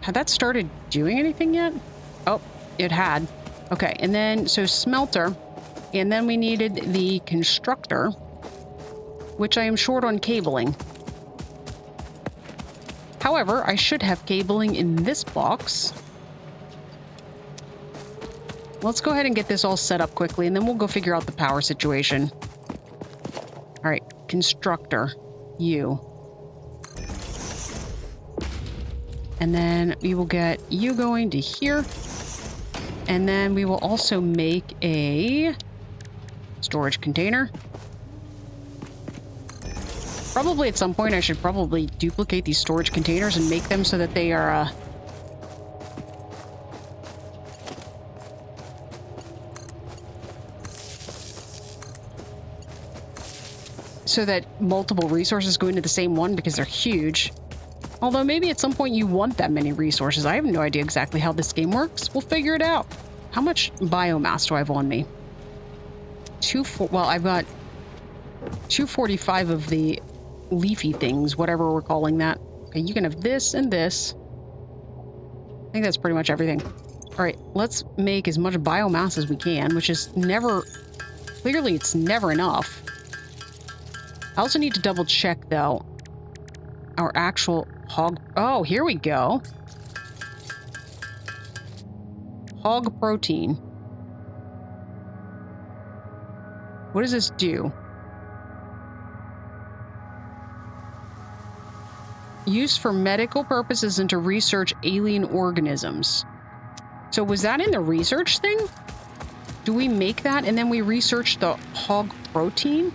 Had that started doing anything yet? Oh, it had. Okay, and then, so smelter. And then we needed the constructor, which I am short on cabling. However, I should have cabling in this box. Let's go ahead and get this all set up quickly, and then we'll go figure out the power situation. All right, constructor, you. And then we will get you going to here. And then we will also make a storage container. Probably at some point I should probably duplicate these storage containers and make them so that they are... so that multiple resources go into the same one because they're huge. Although maybe at some point you want that many resources. I have no idea exactly how this game works. We'll figure it out. How much biomass do I have on me? Well, I've got 245 of the leafy things, whatever we're calling that. Okay, you can have this and this. I think that's pretty much everything. All right, let's make as much biomass as we can, which is never... Clearly, it's never enough. I also need to double check, though, our actual hog... Oh, here we go. Hog protein. What does this do? Used for medical purposes and to research alien organisms. So was that in the research thing? Do we make that and then we research the hog protein?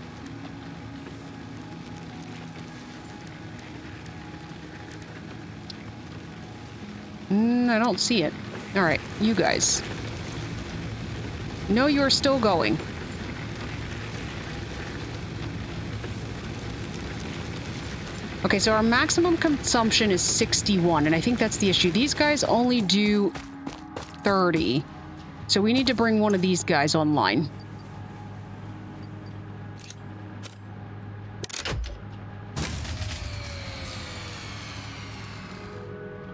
I don't see it. All right, you guys. No, you're still going. Okay, so our maximum consumption is 61, and I think that's the issue. These guys only do 30. So we need to bring one of these guys online.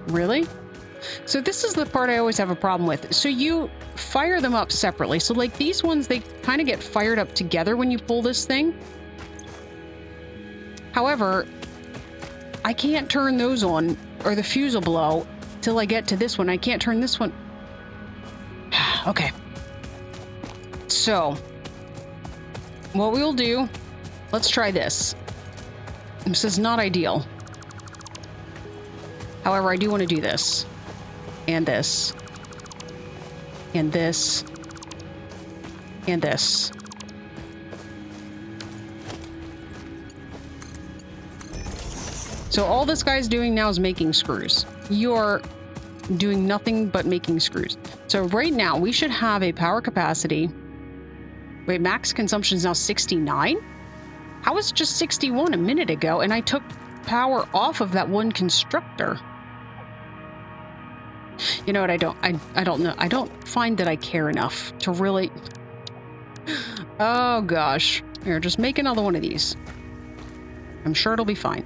Really? So this is the part I always have a problem with. So you fire them up separately. So like these ones, they kind of get fired up together when you pull this thing. However, I can't turn those on, or the fuse will blow, till I get to this one. I can't turn this one. Okay. So, what we'll do, let's try this. This is not ideal. However, I do want to do this. And this. And this. And this. So all this guy's doing now is making screws. You're doing nothing but making screws. So right now we should have a power capacity. Wait, max consumption is now 69? How was it just 61 a minute ago and I took power off of that one constructor? You know what, I don't know. I don't find that I care enough to really... Oh gosh. Here, just make another one of these. I'm sure it'll be fine.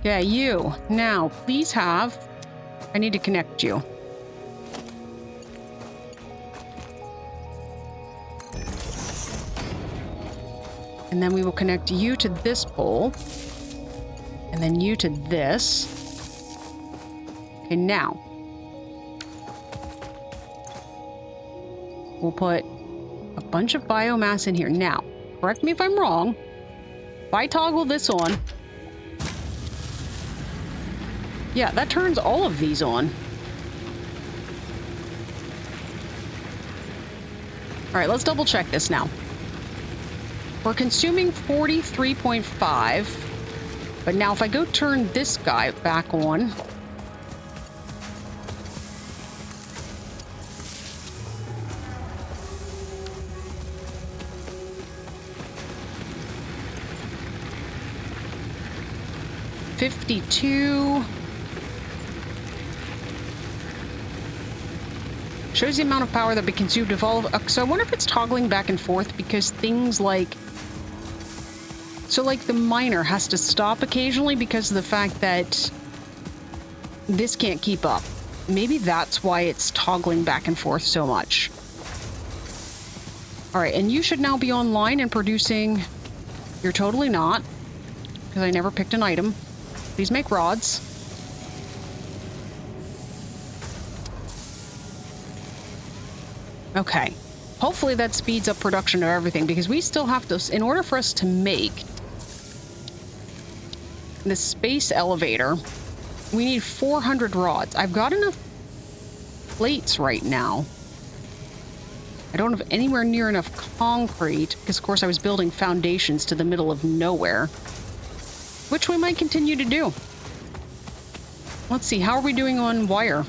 Yeah, you. Now, please have... I need to connect you. And then we will connect you to this pole. And then you to this. Okay, now. We'll put a bunch of biomass in here. Now, correct me if I'm wrong. If I toggle this on... Yeah, that turns all of these on. All right, let's double check this now. We're consuming 43.5. But now if I go turn this guy back on... $52... Shows the amount of power that we consumed of all of... So I wonder if it's toggling back and forth because things like... So like the miner has to stop occasionally because of the fact that this can't keep up. Maybe that's why it's toggling back and forth so much. All right, and you should now be online and producing... You're totally not, because I never picked an item. Please make rods. Okay. Hopefully that speeds up production of everything, because we still have to... In order for us to make the space elevator, we need 400 rods. I've got enough plates right now. I don't have anywhere near enough concrete, because of course I was building foundations to the middle of nowhere, which we might continue to do. Let's see, how are we doing on wire?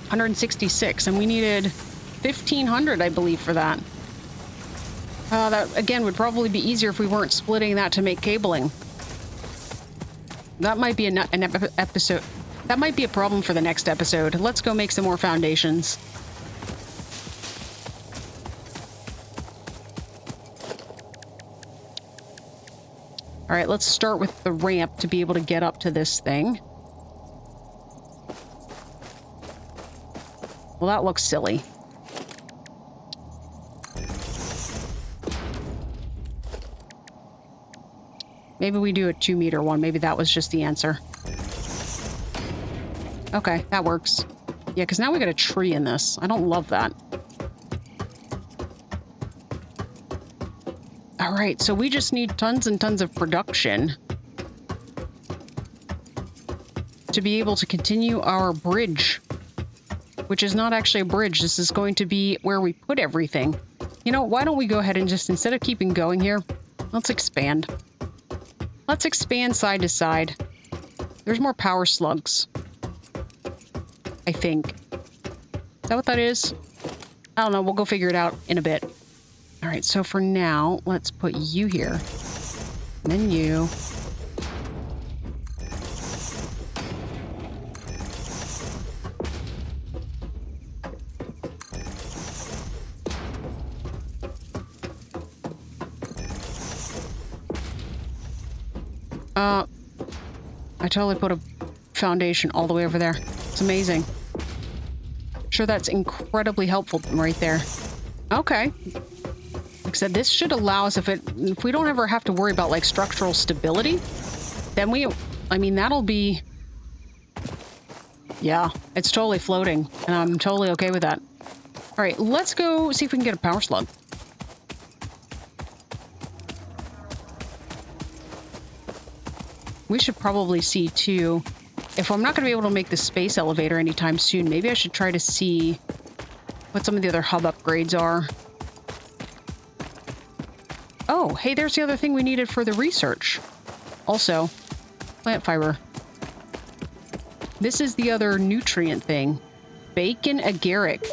166, and we needed 1,500, I believe, for that. That, again, would probably be easier if we weren't splitting that to make cabling. That might be an episode. That might be a problem for the next episode. Let's go make some more foundations. All right, let's start with the ramp to be able to get up to this thing. Well, that looks silly. Maybe we do a 2-meter one. Maybe that was just the answer. Okay, that works. Yeah, because now we got a tree in this. I don't love that. All right, so we just need tons and tons of production. to be able to continue our bridge, which is not actually a bridge. This is going to be where we put everything. You know, why don't we go ahead and just, instead of keeping going here, let's expand. Let's expand side to side. There's more power slugs, I think. Is that what that is? I don't know. We'll go figure it out in a bit. All right, so for now, let's put you here. And then you. I totally put a foundation all the way over there. It's amazing. Sure, that's incredibly helpful right there. Okay. Like I said, this should allow us, if we don't ever have to worry about like structural stability, then that'll be, yeah, it's totally floating, and I'm totally okay with that. All right, let's go see if we can get a power slug. We should probably see, too, if I'm not going to be able to make the space elevator anytime soon, maybe I should try to see what some of the other hub upgrades are. Oh, hey, there's the other thing we needed for the research. Also, plant fiber. This is the other nutrient thing. Bacon agaric.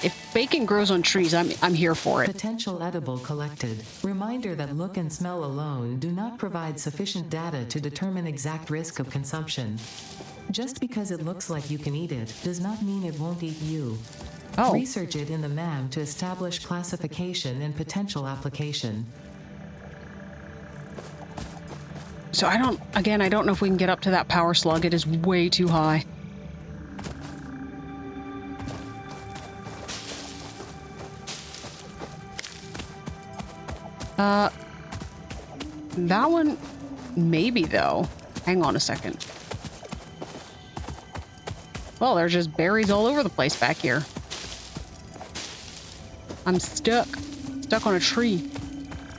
If bacon grows on trees, I'm here for it. Potential edible collected. Reminder that look and smell alone do not provide sufficient data to determine exact risk of consumption. Just because it looks like you can eat it does not mean it won't eat you. Oh. Research it in the MAM to establish classification and potential application. So I don't know if we can get up to that power slug. It is way too high. That one, maybe though. Hang on a second. Well, there's just berries all over the place back here. I'm stuck on a tree.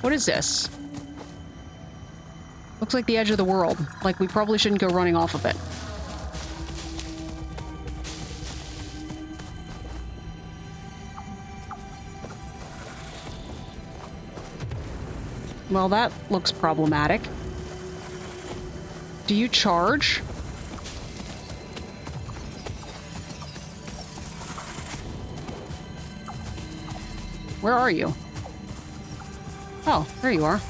What is this? Looks like the edge of the world. Like we probably shouldn't go running off of it. Well, that looks problematic. Do you charge? Where are you? Oh, there you are.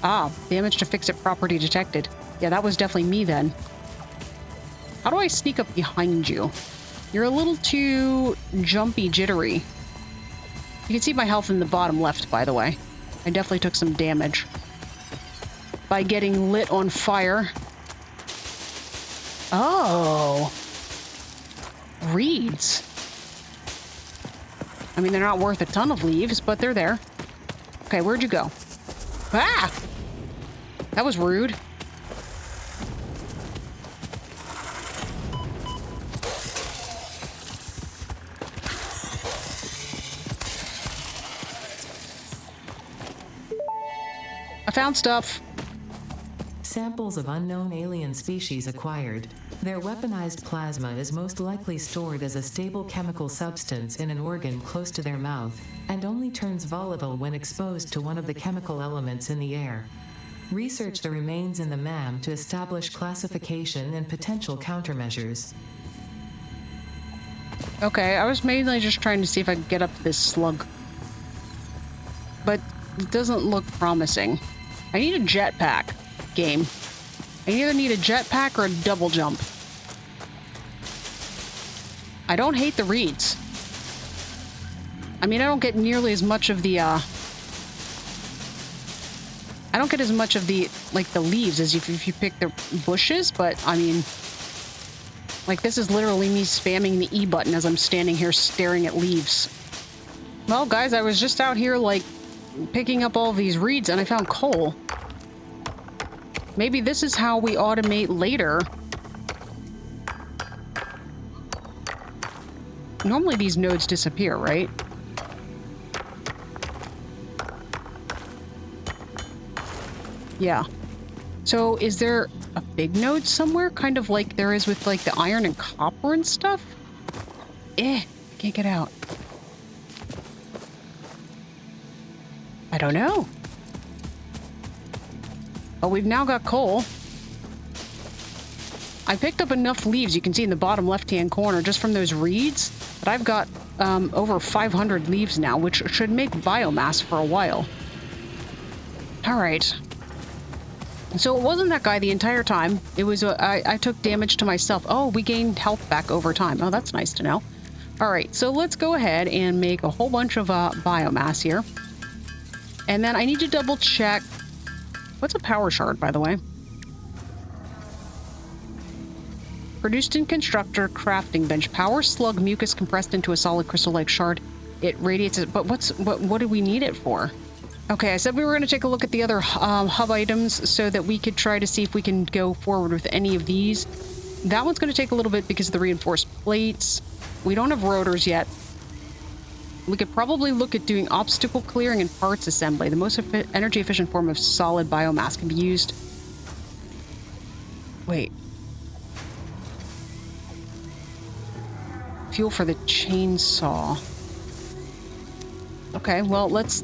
Ah, damage to fix-it property detected. Yeah, that was definitely me then. How do I sneak up behind you? You're a little too jumpy jittery. You can see my health in the bottom left, by the way. I definitely took some damage by getting lit on fire. Oh. Reeds. I mean, they're not worth a ton of leaves, but they're there. Okay, where'd you go? Ah! That was rude. I found stuff. Samples of unknown alien species acquired. Their weaponized plasma is most likely stored as a stable chemical substance in an organ close to their mouth, and only turns volatile when exposed to one of the chemical elements in the air. Research the remains in the MAM to establish classification and potential countermeasures. Okay, I was mainly just trying to see if I could get up to this slug. But it doesn't look promising. I need a jetpack, game. I either need a jetpack or a double jump. I don't hate the reeds. I mean, I don't get nearly as much of the, I don't get as much of the, like, the leaves as if you pick the bushes, but, I mean, like, this is literally me spamming the E button as I'm standing here staring at leaves. Well, guys, I was just out here, like, picking up all these reeds, and I found coal. Maybe this is how we automate later. Normally these nodes disappear, right? Yeah. So is there a big node somewhere? Kind of like there is with like the iron and copper and stuff? I can't get out. I don't know. But we've now got coal. I picked up enough leaves, you can see in the bottom left-hand corner, just from those reeds, that I've got over 500 leaves now, which should make biomass for a while. All right. So it wasn't that guy the entire time. It was, I took damage to myself. Oh, we gained health back over time. Oh, that's nice to know. All right, so let's go ahead and make a whole bunch of biomass here. And then I need to double check. What's a power shard, by the way? Produced in constructor crafting bench. Power slug mucus compressed into a solid crystal-like shard. It radiates it. But what do we need it for? Okay, I said we were going to take a look at the other hub items so that we could try to see if we can go forward with any of these. That one's going to take a little bit because of the reinforced plates. We don't have rotors yet. We could probably look at doing obstacle clearing and parts assembly. The most energy efficient form of solid biomass can be used. Wait. Fuel for the chainsaw. Okay, well, let's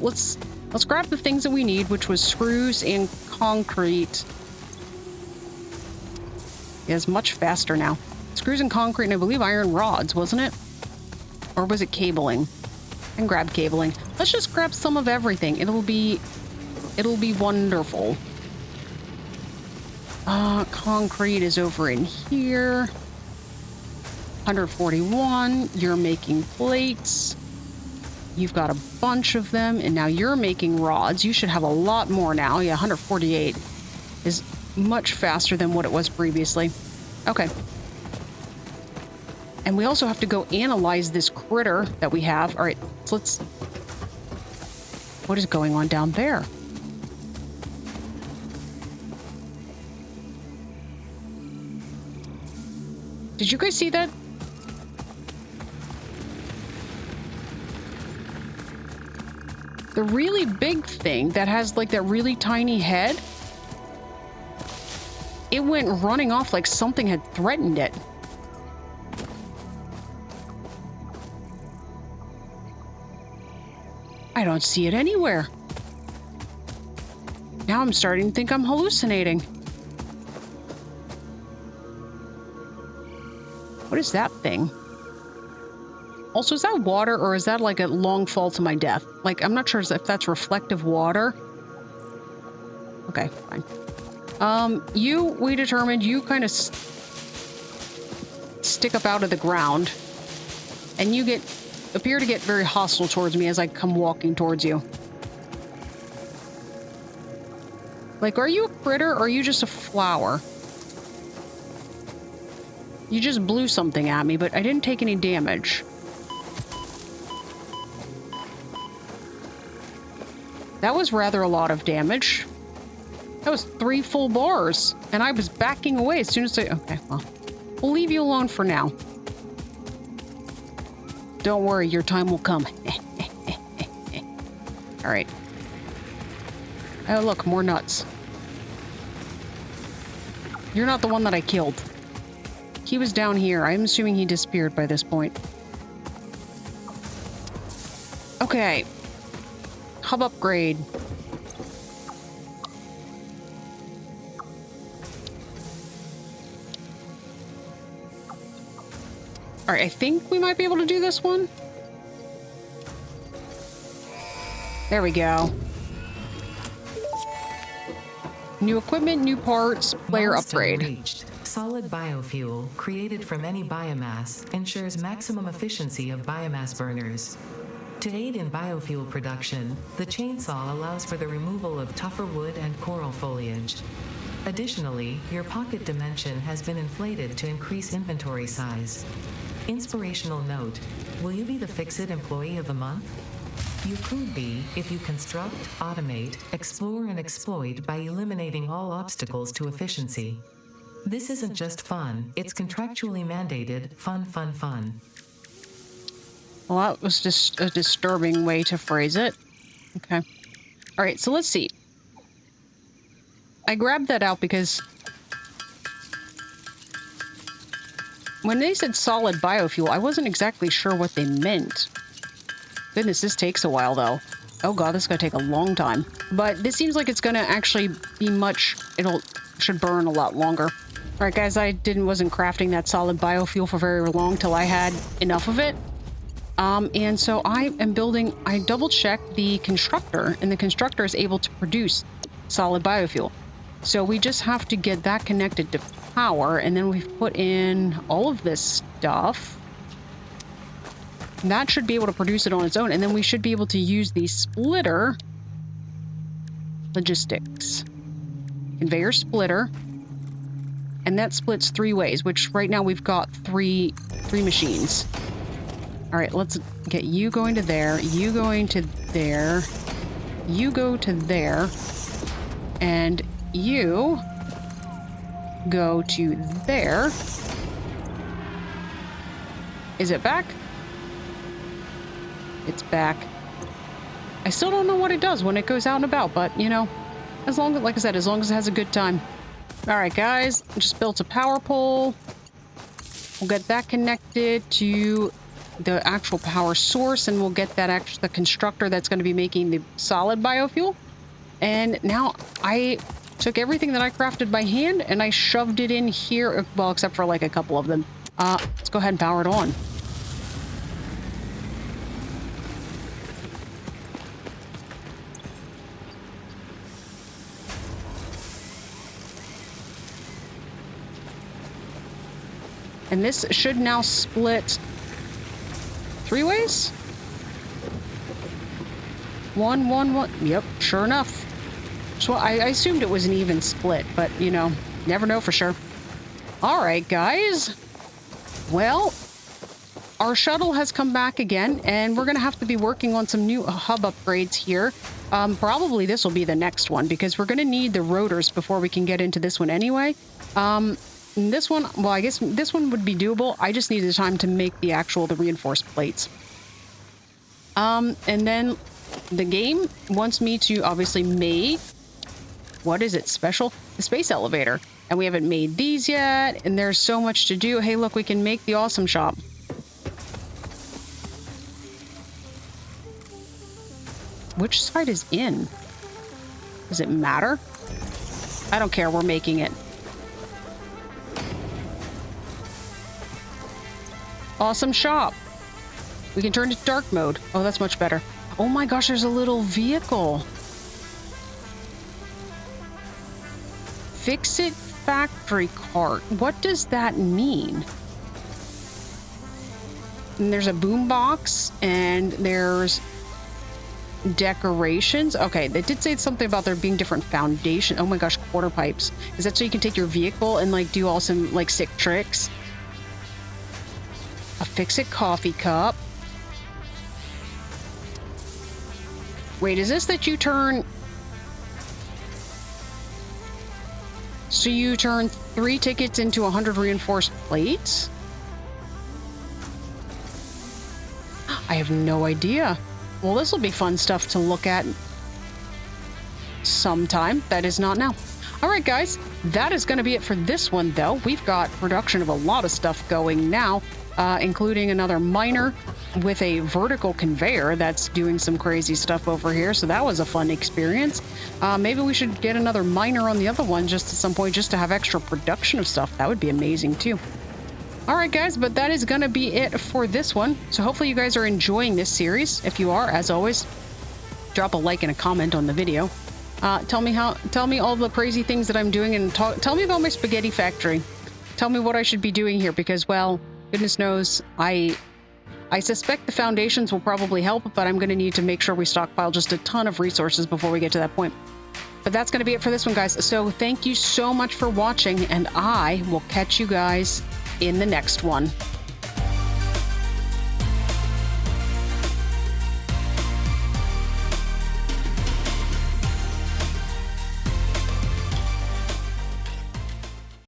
grab the things that we need, which was screws and concrete. Yeah, it's much faster now. Screws and concrete, and I believe iron rods, wasn't it? Or was it cabling? And grab cabling. Let's just grab some of everything. It'll be wonderful. Concrete is over in here. 141. You're making plates. You've got a bunch of them, and now you're making rods. You should have a lot more now. Yeah, 148 is much faster than what it was previously. Okay. And we also have to go analyze this critter that we have. All right, so let's... What is going on down there? Did you guys see that? The really big thing that has like that really tiny head, it went running off like something had threatened it. I don't see it anywhere. Now I'm starting to think I'm hallucinating. What is that thing? Also, is that water or is that like a long fall to my death? Like, I'm not sure if that's reflective water. Okay, fine. We determined you kind of stick up out of the ground and you appear to get very hostile towards me as I come walking towards you. Like, are you a critter or are you just a flower? You just blew something at me, but I didn't take any damage. That was rather a lot of damage. That was 3 full bars, and I was backing away as soon as I... Okay, well, we'll leave you alone for now. Don't worry, your time will come. All right. Oh, look, more nuts. You're not the one that I killed. He was down here. I'm assuming he disappeared by this point. Okay. Hub upgrade. All right, I think we might be able to do this one. There we go. New equipment, new parts, player Milestone upgrade. reached. Solid biofuel, created from any biomass, ensures maximum efficiency of biomass burners. To aid in biofuel production, the chainsaw allows for the removal of tougher wood and coral foliage. Additionally, your pocket dimension has been inflated to increase inventory size. Inspirational note: will you be the Fix-It Employee of the Month? You could be if you construct, automate, explore, and exploit by eliminating all obstacles to efficiency. This isn't just fun, it's contractually mandated fun, fun, fun. Well, that was just a disturbing way to phrase it. Okay. All right, so let's see. I grabbed that out because when they said solid biofuel, I wasn't exactly sure what they meant. Goodness, this takes a while, though. Oh god, this is gonna take a long time. But this seems like it's gonna actually be should burn a lot longer. All right, guys, I wasn't crafting that solid biofuel for very long till I had enough of it. And so I double-checked the constructor, and the constructor is able to produce solid biofuel. So we just have to get that connected to power, and then we've put in all of this stuff. That should be able to produce it on its own, and then we should be able to use the splitter logistics. Conveyor splitter. And that splits 3 ways, which right now we've got three machines. All right, let's get you going to there, you going to there, you go to there, and you go to there. Is it back? It's back. I still don't know what it does when it goes out and about, but, you know, like I said, as long as it has a good time. All right, guys, just built a power pole. We'll get that connected to the actual power source, and we'll get the constructor that's going to be making the solid biofuel. And now I took everything that I crafted by hand, and I shoved it in here, well, except for like a couple of them. Let's go ahead and power it on. And this should now split 3 ways? 1, 1, 1. Yep, sure enough. So I assumed it was an even split, but, you know, never know for sure. All right, guys. Well, our shuttle has come back again, and we're going to have to be working on some new hub upgrades here. Probably this will be the next one, because we're going to need the rotors before we can get into this one anyway. This one, well, I guess this one would be doable. I just needed time to make the reinforced plates. And then the game wants me to obviously make, what is it, special? The space elevator. And we haven't made these yet, and there's so much to do. Hey, look, we can make the awesome shop. Which side is in? Does it matter? I don't care, we're making it. Awesome shop. We can turn to dark mode. Oh, that's much better. Oh my gosh, there's a little vehicle. Fix-it factory cart. What does that mean? And there's a boombox, and there's decorations. Okay, they did say something about there being different foundation. Oh my gosh, quarter pipes. Is that so you can take your vehicle and like do awesome like sick tricks? A fix-it coffee cup. Wait, is this that you turn... So you turn 3 tickets into 100 reinforced plates? I have no idea. Well, this will be fun stuff to look at sometime. That is not now. All right, guys, that is going to be it for this one, though. We've got production of a lot of stuff going now, including another miner with a vertical conveyor that's doing some crazy stuff over here. So that was a fun experience. Maybe we should get another miner on the other one just at some point, just to have extra production of stuff. That would be amazing, too. All right, guys, but that is going to be it for this one. So hopefully you guys are enjoying this series. If you are, as always, drop a like and a comment on the video. Tell me all the crazy things that I'm doing, and tell me about my spaghetti factory. Tell me what I should be doing here, because, well, goodness knows, I suspect the foundations will probably help, but I'm going to need to make sure we stockpile just a ton of resources before we get to that point. But that's going to be it for this one, guys. So thank you so much for watching, and I will catch you guys in the next one.